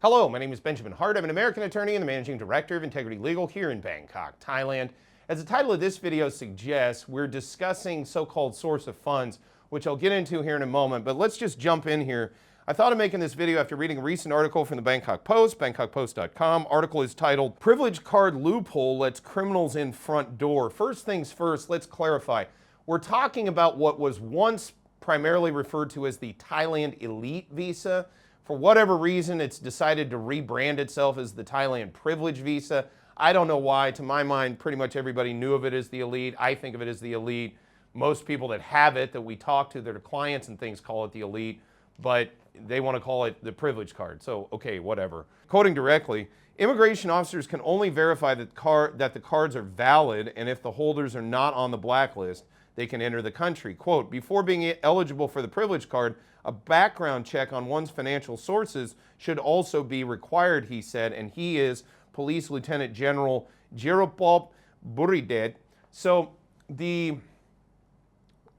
Hello, my name is Benjamin Hart. I'm an American attorney and the managing director of Integrity Legal here in Bangkok, Thailand. As the title of this video suggests, we're discussing so-called source of funds, which I'll get into here in a moment, but let's just jump in here. I thought of making this video after reading a recent article from the Bangkok Post, bangkokpost.com. Article is titled, "Privilege Card Loophole Lets Criminals in Front Door." First things first, let's clarify. We're talking about what was once primarily referred to as the Thailand Elite Visa. For whatever reason, it's decided to rebrand itself as the Thailand Privilege Visa. I don't know why. To my mind, pretty much everybody knew of it as the Elite. I think of it as the Elite. Most people that have it, that we talk to, that are clients and things, call it the Elite, but they want to call it the Privilege Card. So, okay, whatever. Quoting directly, immigration officers can only verify that the cards are valid, and if the holders are not on the blacklist, they can enter the country. Quote, before being eligible for the Privilege Card, a background check on one's financial sources should also be required, he said, and he is Police Lieutenant General Jiropop Buridet. So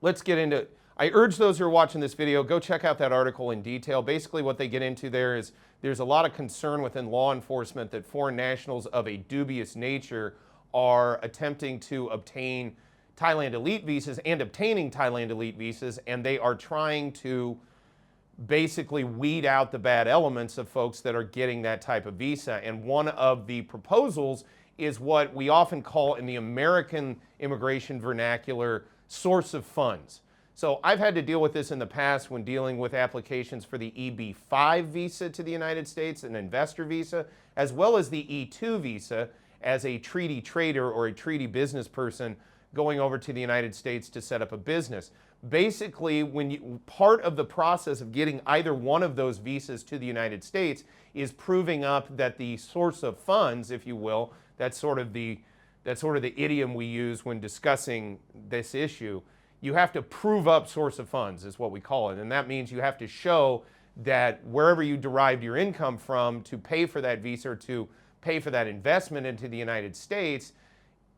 let's get into, I urge those who are watching this video, go check out that article in detail. Basically what they get into there is there's a lot of concern within law enforcement that foreign nationals of a dubious nature are attempting to obtain Thailand Elite visas and obtaining Thailand Elite visas, and they are trying to basically weed out the bad elements of folks that are getting that type of visa. And one of the proposals is what we often call in the American immigration vernacular source of funds. So I've had to deal with this in the past when dealing with applications for the EB-5 visa to the United States, an investor visa, as well as the E-2 visa as a treaty trader or a treaty business person going over to the United States to set up a business. Basically, part of the process of getting either one of those visas to the United States is proving up that the source of funds, if you will, that's sort of the idiom we use when discussing this issue. You have to prove up source of funds is what we call it, and that means you have to show that wherever you derived your income from to pay for that visa or to pay for that investment into the United States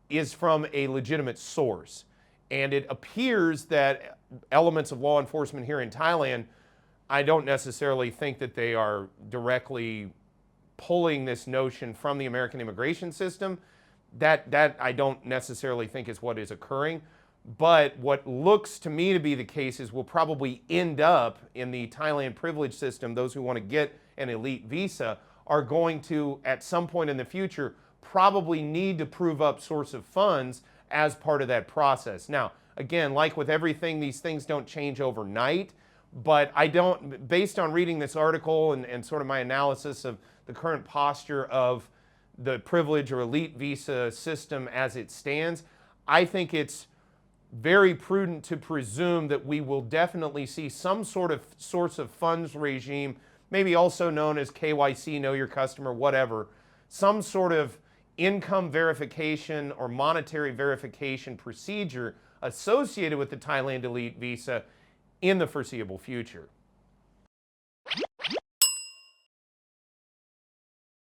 is from a legitimate source. And it appears that elements of law enforcement here in Thailand, I don't necessarily think that they are directly pulling this notion from the American immigration system. That I don't necessarily think is what is occurring. But what looks to me to be the case is we'll probably end up in the Thailand privilege system. Those who want to get an elite visa are going to, at some point in the future, probably need to prove up source of funds as part of that process. Now, again, like with everything, these things don't change overnight, but based on reading this article and sort of my analysis of the current posture of the privilege or elite visa system as it stands, I think it's very prudent to presume that we will definitely see some sort of source of funds regime, maybe also known as KYC, know your customer, whatever, some sort of income verification or monetary verification procedure associated with the Thailand Elite Visa in the foreseeable future.